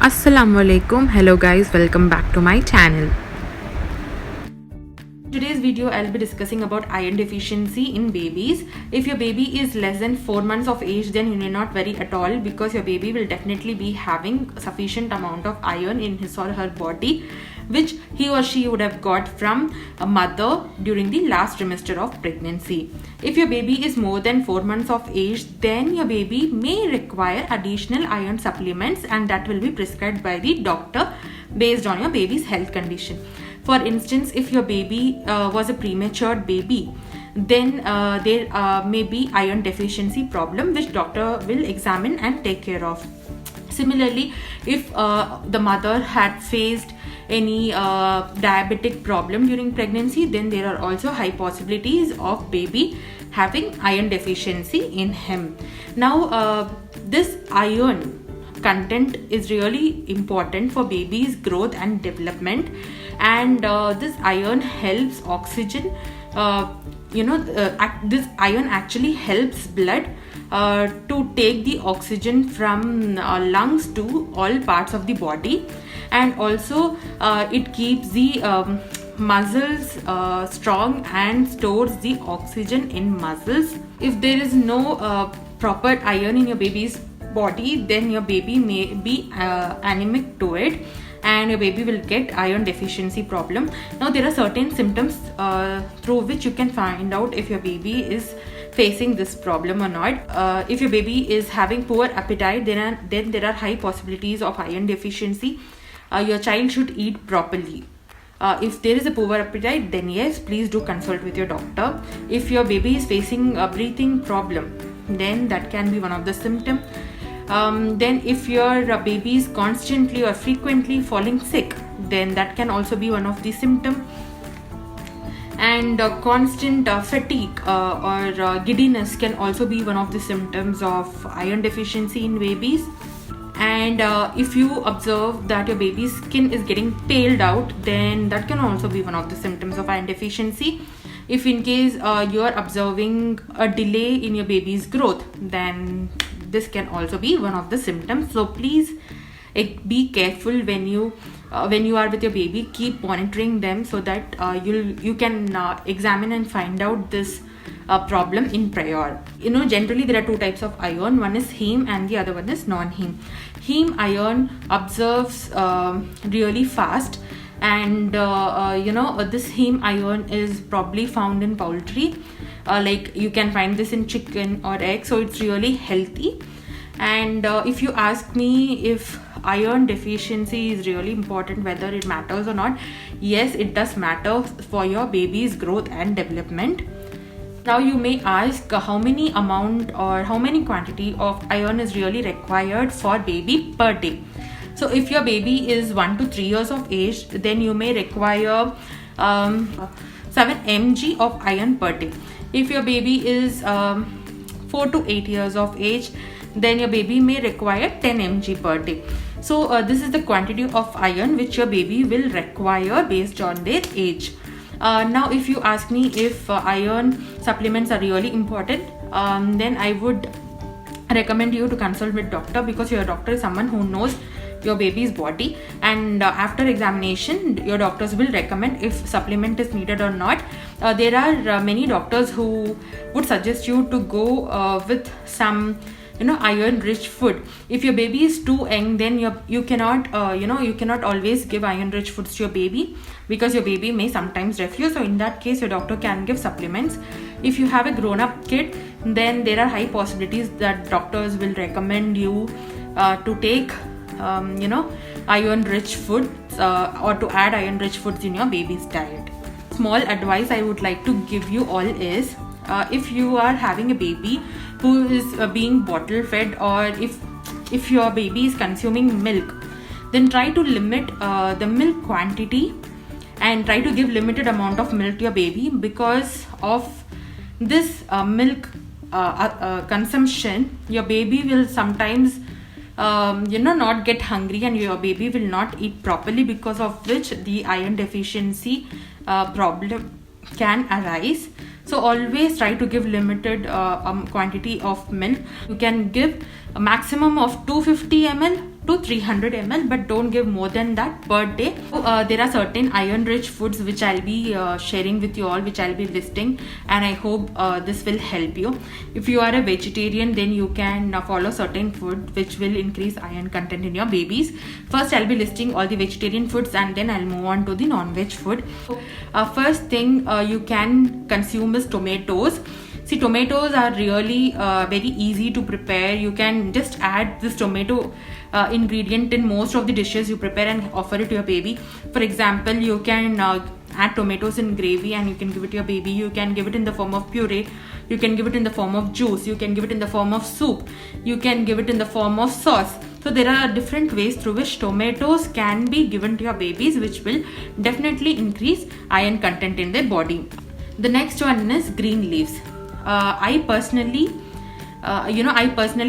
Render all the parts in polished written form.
Assalamualaikum. Hello guys, welcome back to my channel. Today's video I'll be discussing about iron deficiency in babies. If your baby is less than 4 months of age, then you need not worry at all, because your baby will definitely be having sufficient amount of iron in his or her body, which he or she would have got from a mother during the last trimester of pregnancy. If your baby is more than 4 months of age, then your baby may require additional iron supplements, and that will be prescribed by the doctor based on your baby's health condition. For instance, if your baby was a premature baby, then there may be iron deficiency problem, which doctor will examine and take care of. Similarly, if the mother had faced any diabetic problem during pregnancy, then there are also high possibilities of baby having iron deficiency in him. Now, this iron content is really important for baby's growth and development, and this iron helps oxygen. This iron actually helps blood to take the oxygen from lungs to all parts of the body, and also it keeps the muscles strong and stores the oxygen in muscles. If there is no proper iron in your baby's body, then your baby may be anemic to it, and your baby will get iron deficiency problem. Now, there are certain symptoms through which you can find out if your baby is facing this problem or not. If your baby is having poor appetite, then there are high possibilities of iron deficiency. Your child should eat properly. If there is a poor appetite, then yes, please do consult with your doctor. If your baby is facing a breathing problem, then that can be one of the symptoms. Then if your baby is constantly or frequently falling sick, then that can also be one of the symptoms. And constant fatigue or giddiness can also be one of the symptoms of iron deficiency in babies. And if you observe that your baby's skin is getting paled out, then that can also be one of the symptoms of iron deficiency. If in case you are observing a delay in your baby's growth, then this can also be one of the symptoms. So please be careful when you are with your baby. Keep monitoring them so that you can examine and find out this problem in prior. Generally there are two types of iron. One is heme and the other one is non-heme. Heme iron absorbs really fast, and this heme iron is probably found in poultry. Like you can find this in chicken or egg, so it's really healthy. And if you ask me if iron deficiency is really important, whether it matters or not, yes, it does matter for your baby's growth and development. Now you may ask how many amount or how many quantity of iron is really required for baby per day. So if your baby is 1 to 3 years of age, then you may require 7 mg of iron per day. If your baby is 4 to 8 years of age, then your baby may require 10 mg per day. So this is the quantity of iron which your baby will require based on their age. Now if you ask me if iron supplements are really important, then I would recommend you to consult with doctor, because your doctor is someone who knows your baby's body, and after examination your doctors will recommend if supplement is needed or not. There are many doctors who would suggest you to go with some iron rich food. If your baby is too young, then you cannot always give iron rich foods to your baby, because your baby may sometimes refuse. So in that case your doctor can give supplements. If you have a grown up kid, then there are high possibilities that doctors will recommend you to take iron rich foods or to add iron rich foods in your baby's diet. Small advice I would like to give you all is, if you are having a baby who is being bottle fed, or if your baby is consuming milk, then try to limit the milk quantity and try to give limited amount of milk to your baby. Because of this milk consumption, your baby will sometimes not get hungry, and your baby will not eat properly, because of which the iron deficiency problem can arise. So always try to give limited quantity of milk. You can give a maximum of 250 ml to 300 ml, but don't give more than that per day. There are certain iron rich foods which I'll be sharing with you all, which I'll be listing, and I hope this will help you. If you are a vegetarian, then you can follow certain food which will increase iron content in your babies. First I'll be listing all the vegetarian foods, and then I'll move on to the non-veg food. First thing you can consume is tomatoes. See, tomatoes are really very easy to prepare. You can just add this tomato ingredient in most of the dishes you prepare and offer it to your baby. For example, you can add tomatoes in gravy and you can give it to your baby. You can give it in the form of puree. You can give it in the form of juice. You can give it in the form of soup. You can give it in the form of sauce. So there are different ways through which tomatoes can be given to your babies, which will definitely increase iron content in their body. The next one is green leaves. I personally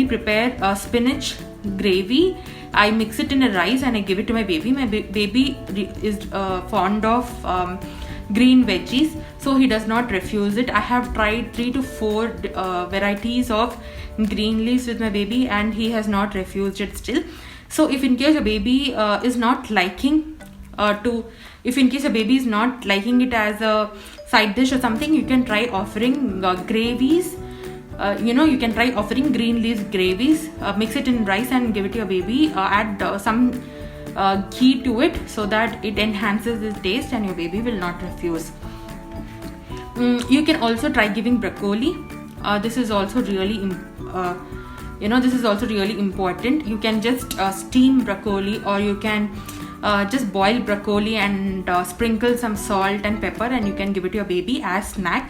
prepare spinach gravy. I mix it in a rice and I give it to my baby. My baby is fond of green veggies, so he does not refuse it. I have tried 3 to 4 varieties of green leaves with my baby, and he has not refused it still. So if in case your baby is not liking it as a side dish or something, you can try offering gravies. You can try offering green leaves gravies. Mix it in rice and give it to your baby. Add some ghee to it so that it enhances the taste and your baby will not refuse. You can also try giving broccoli. This is also really important. You can just steam broccoli, or you can just boil broccoli and sprinkle some salt and pepper, and you can give it to your baby as snack.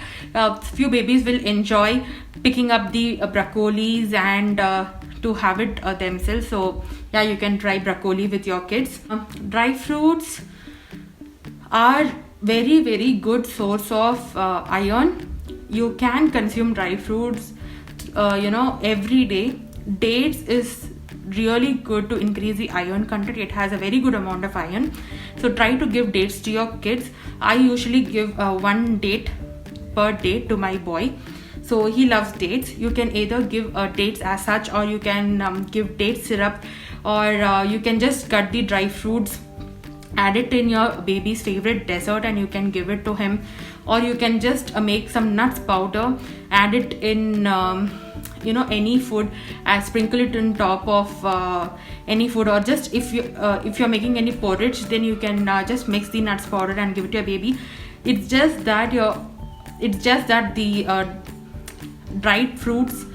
Few babies will enjoy picking up the broccolis and to have it themselves. So yeah, you can try broccoli with your kids. Dry fruits are very, very good source of iron. You can consume dry fruits every day. Dates is really good to increase the iron content. It has a very good amount of iron, so try to give dates to your kids. I usually give 1 date per day to my boy, so he loves dates. You can either give dates as such, or you can give date syrup, or you can just cut the dry fruits, add it in your baby's favorite dessert, and you can give it to him. Or you can just make some nuts powder, add it in any food, and sprinkle it on top of any food. Or just if you're making any porridge, then you can just mix the nuts powder and give it to your baby. It's just that the dried fruits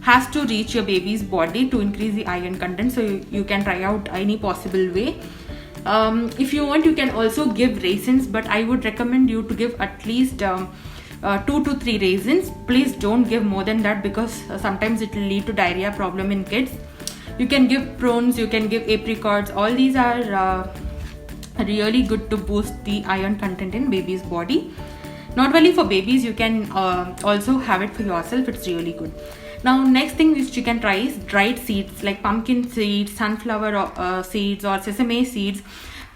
has to reach your baby's body to increase the iron content. So you can try out any possible way. If you want, you can also give raisins, but I would recommend you to give at least 2 to 3 raisins. Please don't give more than that, because sometimes it will lead to diarrhea problem in kids. You can give prunes, you can give apricots. All these are really good to boost the iron content in baby's body. Not only for babies, you can also have it for yourself. It's really good. Now, next thing which you can try is dried seeds like pumpkin seeds, sunflower seeds, or sesame seeds.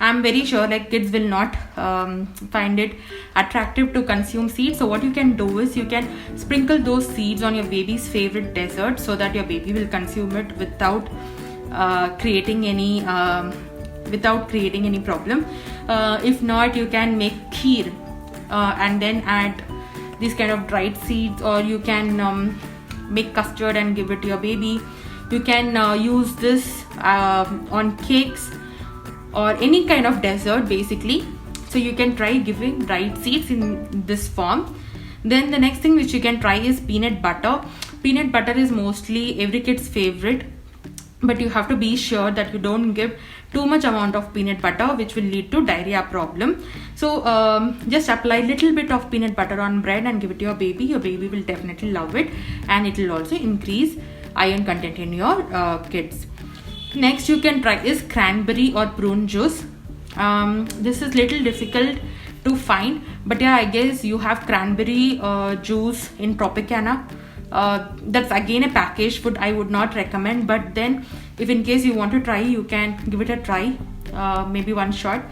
I'm very sure kids will not find it attractive to consume seeds. So what you can do is you can sprinkle those seeds on your baby's favorite dessert, so that your baby will consume it without creating any problem. If not, you can make kheer and then add these kind of dried seeds, or you can make custard and give it to your baby. You can use this on cakes or any kind of dessert basically. So you can try giving dried seeds in this form. Then the next thing which you can try is peanut butter. Peanut butter is mostly every kid's favorite, but you have to be sure that you don't give too much amount of peanut butter, which will lead to diarrhea problem. So just apply little bit of peanut butter on bread and give it to your baby. Your baby will definitely love it, and it will also increase iron content in your kids. Next you can try is cranberry or prune juice. This is little difficult to find, but yeah, I guess you have cranberry juice in Tropicana. That's again a packaged food. I would not recommend, but then if in case you want to try, you can give it a try, maybe 1 shot,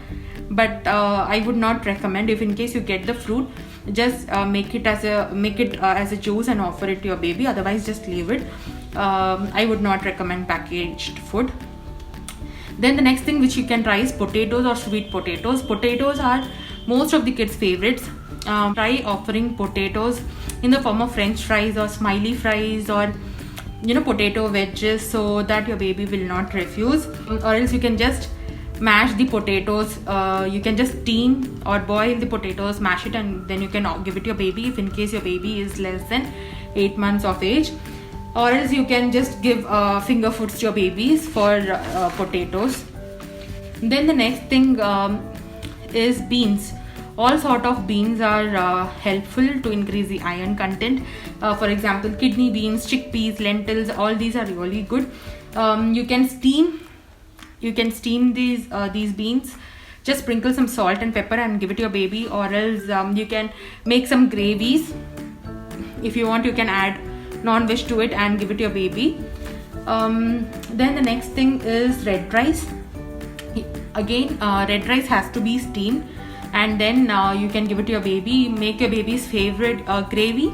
but I would not recommend. If in case you get the fruit, just make it as a juice and offer it to your baby. Otherwise, just leave it. I would not recommend packaged food. Then the next thing which you can try is potatoes or sweet potatoes. Potatoes are most of the kids' favorites. Try offering potatoes in the form of French fries or smiley fries, or potato wedges, so that your baby will not refuse. Or else you can just mash the potatoes. You can just steam or boil the potatoes, mash it, and then you can give it to your baby if in case your baby is less than 8 months of age. Or else you can just give finger foods to your babies for potatoes. Then the next thing is beans. All sort of beans are helpful to increase the iron content. For example, kidney beans, chickpeas, lentils, all these are really good. You can steam these beans. Just sprinkle some salt and pepper and give it to your baby. Or else you can make some gravies. If you want, you can add non-veg to it and give it to your baby. Then the next thing is red rice. Again, red rice has to be steamed, and then you can give it to your baby. Make your baby's favorite gravy,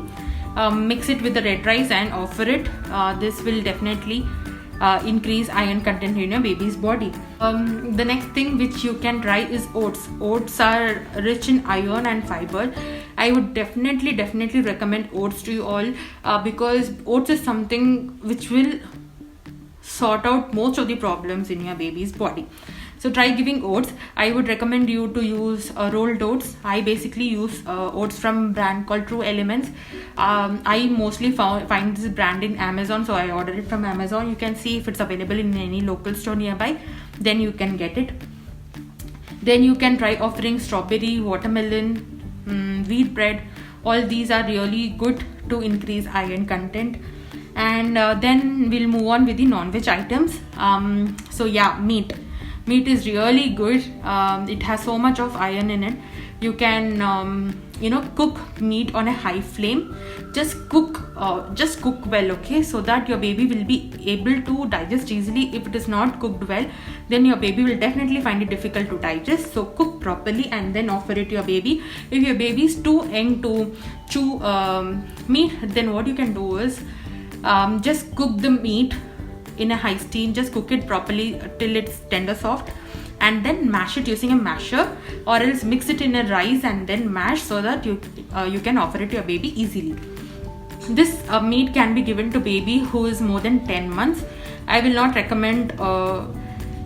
mix it with the red rice and offer it. This will definitely increase iron content in your baby's body. The next thing which you can try is oats. Oats are rich in iron and fiber. I would definitely recommend oats to you all, because oats is something which will sort out most of the problems in your baby's body. So try giving oats. I would recommend you to use rolled oats. I basically use oats from brand called True Elements. I mostly find this brand in Amazon, so I ordered it from Amazon. You can see if it's available in any local store nearby, then you can get it. Then you can try offering strawberry, watermelon, wheat bread. All these are really good to increase iron content. And then we'll move on with the non-veg items. So yeah, meat is really good. It has so much of iron in it. You can cook meat on a high flame. Just cook well, okay, so that your baby will be able to digest easily. If it is not cooked well, then your baby will definitely find it difficult to digest. So cook properly and then offer it to your baby. If your baby is too young to chew meat, then what you can do is just cook the meat in a high steam. Just cook it properly till it's tender soft, and then mash it using a masher, or else mix it in a rice and then mash, so that you can offer it to your baby easily. This meat can be given to baby who is more than 10 months. I will not recommend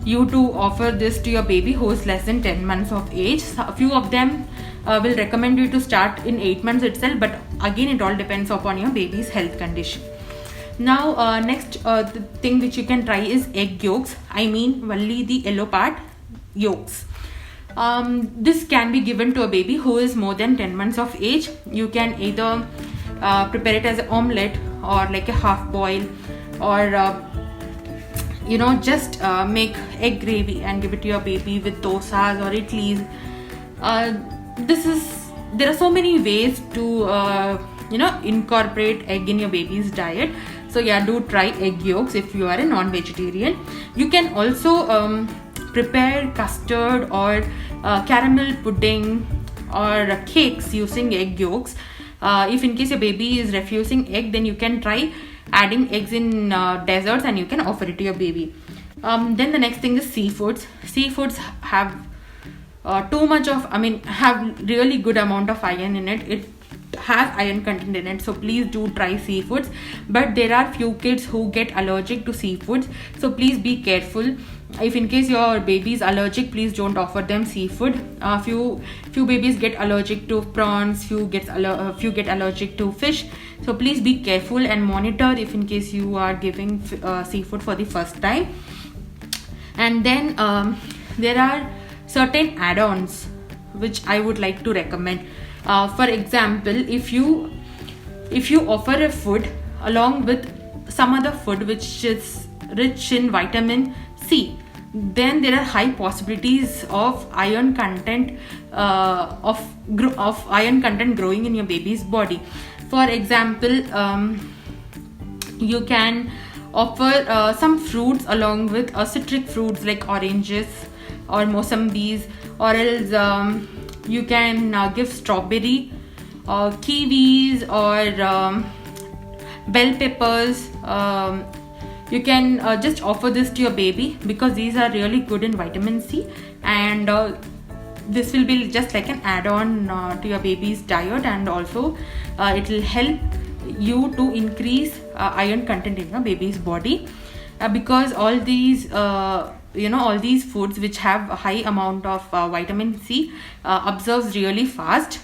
you to offer this to your baby who is less than 10 months of age. A few of them will recommend you to start in 8 months itself, but again it all depends upon your baby's health condition. Now next the thing which you can try is egg yolks. I mean only the yellow part, yolks. This can be given to a baby who is more than 10 months of age. You can either prepare it as an omelette or like a half boil, or just make egg gravy and give it to your baby with dosas or idlis. There are so many ways to incorporate egg in your baby's diet. So yeah, do try egg yolks if you are a non-vegetarian. You can also prepare custard or caramel pudding or cakes using egg yolks. If in case your baby is refusing egg, then you can try adding eggs in desserts and you can offer it to your baby. Then the next thing is seafoods. Seafoods have have really good amount of iron in it. It has iron content in it, so please do try seafoods. But there are few kids who get allergic to seafoods, so please be careful. If in case your baby is allergic, please don't offer them seafood. Few babies get allergic to prawns, few get allergic to fish, so please be careful and monitor if in case you are giving seafood for the first time. And then there are certain add-ons which I would like to recommend. For example, if you offer a food along with some other food which is rich in vitamin C, then there are high possibilities of iron content of iron content growing in your baby's body. For example, you can offer some fruits along with citric fruits like oranges or mosambis, or else you can give strawberry, kiwis, or bell peppers, you can just offer this to your baby, because these are really good in vitamin C, and this will be just like an add-on to your baby's diet, and also it will help you to increase iron content in your baby's body, because all these all these foods which have a high amount of vitamin C absorbs really fast.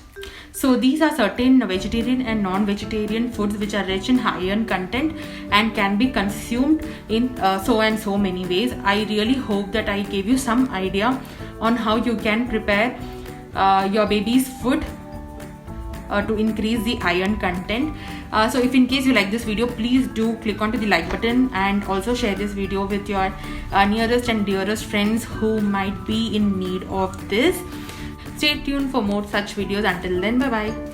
So these are certain vegetarian and non-vegetarian foods which are rich in iron content and can be consumed in so and so many ways. I really hope that I gave you some idea on how you can prepare your baby's food to increase the iron content. So if in case you like this video, please do click onto the like button, and also share this video with your nearest and dearest friends who might be in need of this. Stay tuned for more such videos. Until then, bye bye.